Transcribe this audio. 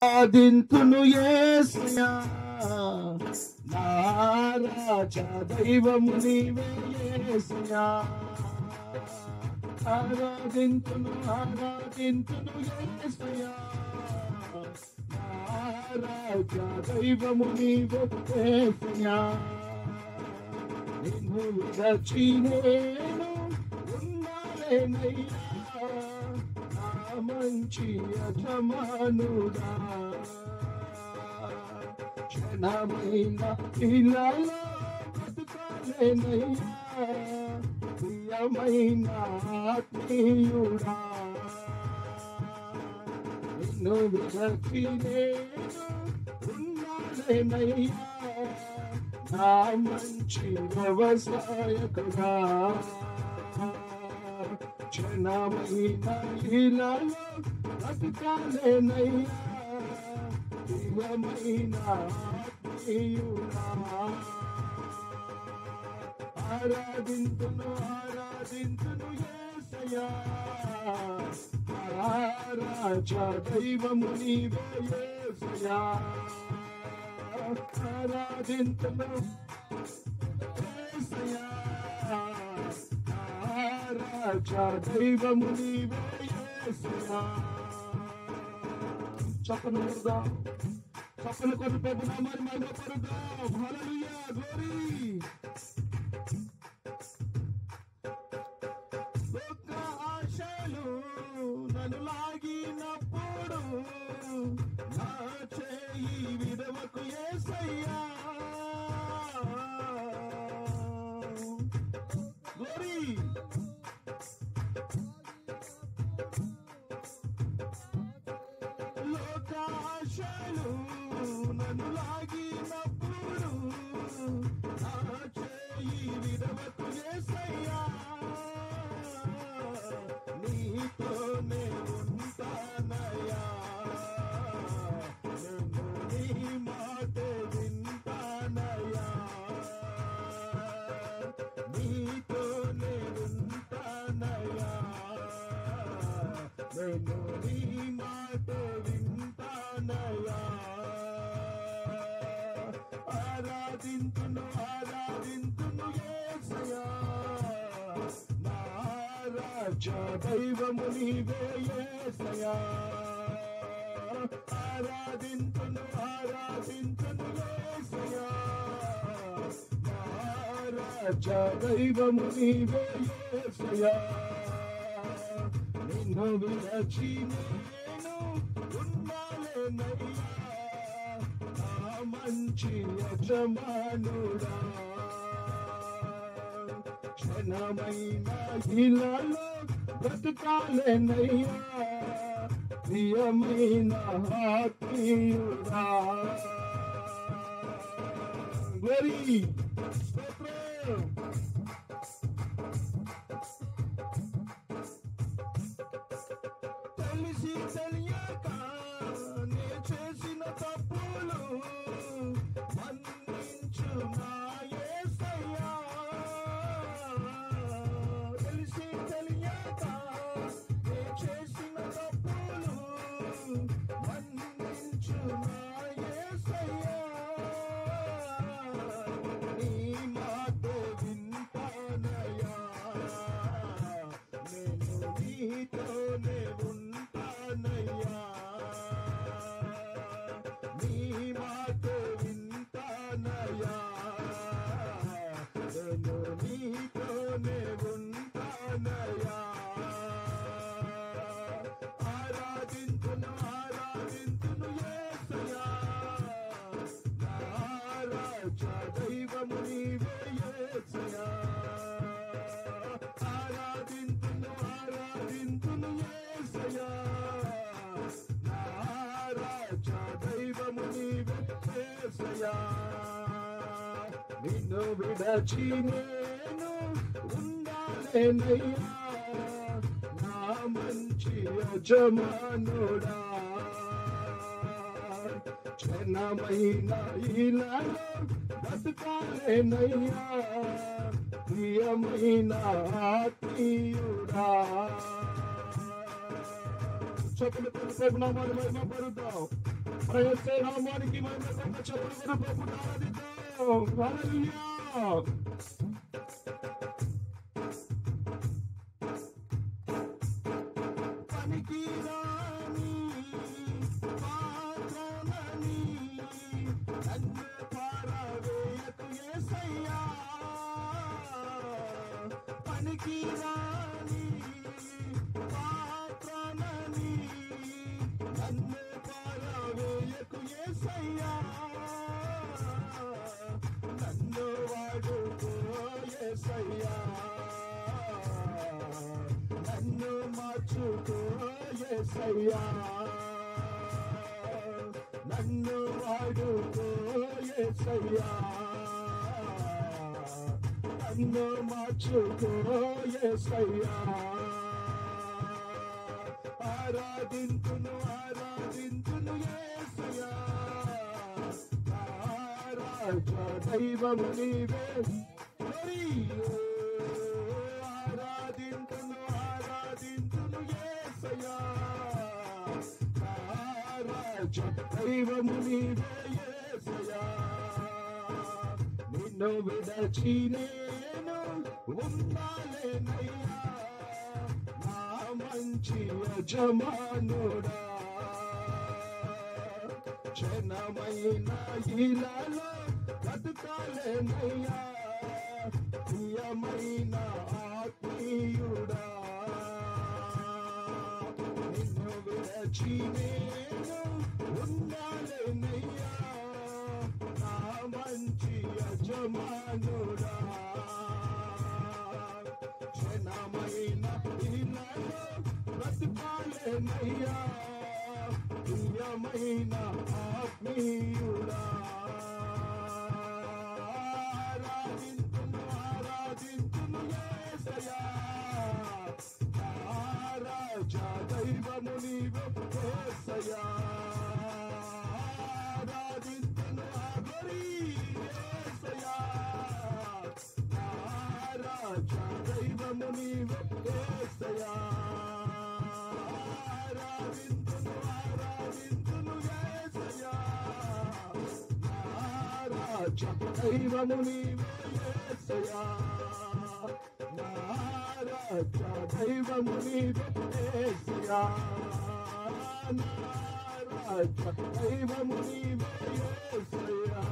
ఆదింతును యేసయ్యా నా రాజా దైవము నీవే యేసయ్యా ఆరాధింతును యేసయ్యా నా రాజా దైవము నీవే యేసయ్యా నిన్ను విడచి నేను ఉన్నానేనయ్యా నా మంచి యజమానుడా క్షణమైన ఇలాలో బతుకాలేనయ్యా ప్రియమైన ఆత్మీయుడా నిన్ను విడచి నేను ఉన్నానేనయ్యా నా మంచి వ్యవసాయకుడా క్షణమైన ఇలాలో బతుకాలేనయ్యా ప్రియమైన ఆత్మీయుడా ఆరాధింతును యేసయ్యా రాజా దైవము నీవే యేసయ్యా ఆరాధింతును యేసయ్యా రాజా దైవము నీవే యేసయ్యా చప్పను కొడదాం చప్పను కొట్టి ప్రభు నామాన్ని మహిమపరుద్దాం హల్లెలూయా గ్లోరీ లోక ఆశలు నన్ను లాగినప్పుడు నా చేయి విడవకు యేసయ్యా గ్లోరీ లోక ఆశలు నన్ను లాగినప్పుడు నా చేయి విడవకు యేసయ్యా నీతోనే ఉంటానయ్యా నేను నీ మాట వింటానయ్యా నీతోనే ఉంటానయ్యా నేను నీ మాట వింటానయ్యా ఆరాధింతును యేసయ్యా నా రాజా దైవము నీవే యేసయ్యా ఆరాధింతును యేసయ్యా నా రాజా దైవము నీవే యేసయ్యా నిన్ను విడచి నేను ఉన్నాలేనయ్యా నా మంచి యజమానుడా క్షణమైన ఇలాలో బ్రతుకాలేనయ్యా ప్రియమైన ఆత్మీయుడా గ్లోరీ స్తోత్రం తెలిసి తెలియక నే చేసిన తప్పులు మన్నించు నా యేసయ్యా తెలిసి తెలియక నే చేసిన తప్పులు మన్నించు నా యేసయ్యా నీ మాట వింటానయ్యా నేను నీతోనే ఉంటానయ్యా నీ మాట వింటానయ్యా నేను నీతోనే ఉంటానయ్యా ఆరాధింతును యేసయ్యా నా రాజా దైవము నీవే యేసయ్యా ఆరాధింతును యేసయ్యా నా రాజా దైవము నీవే యేసయ్యా నిన్ను విడచి నేను ఉండాలేనయ్యా నా మంచి యజమానుడా క్షణమైన ఇలాలో బతుకాలేనయ్యా ప్రియమైన ఆత్మీయుడా చప్పట్లు కొట్టి ప్రభునామాన్ని మహిమపరుద్దాం ప్రయత్న నామానికి మహిమ చెప్పుకున్న ప్రభువుని ఆరాధిద్దాం. హల్లెలూయా. నన్ను మార్చుకో యేసయ్యా, నన్ను వాడుకో యేసయ్యా, నన్ను మార్చుకో యేసయ్యా. ఆరాధింతును ఆరాధింతును యేసయ్యా, రాజా దైవము నీవే. ఆరాధింతును ఆరాధింతును యేసయ్యా, రాజా దైవము నీవే యేసయ్యా. నిన్ను విడచి నేను ఉండాలేనయ్యా, నా మంచి యజమానుడా. క్షణమైన ఇలాలో బ్రతుకాలేనయ్యా, ప్రియమైన ఆత్మీయుడా. నిన్ను విడచి నేను ఉండాలేనయ్యా, నా మంచి యజమానుడా. క్షణమైన ఇలాలో బ్రతుకాలేనయ్యా, ప్రియమైన ఆత్మీయుడా. ఆరాధింతును ఆరాధింతును యేసయ్యా, రాజా దైవము నీవే యేసయ్యా. ఆరాధింతును ఆగరి యేసయ్యా, రాజా దైవము నీవే యేసయ్యా. ఆరాధింతును ఆరాధింతును యేసయ్యా, రాజా దైవము నీవే యేసయ్యా, రాజా దైవము నీవే యేసయ్యా, రాజా దైవము నీవే యేసయ్యా.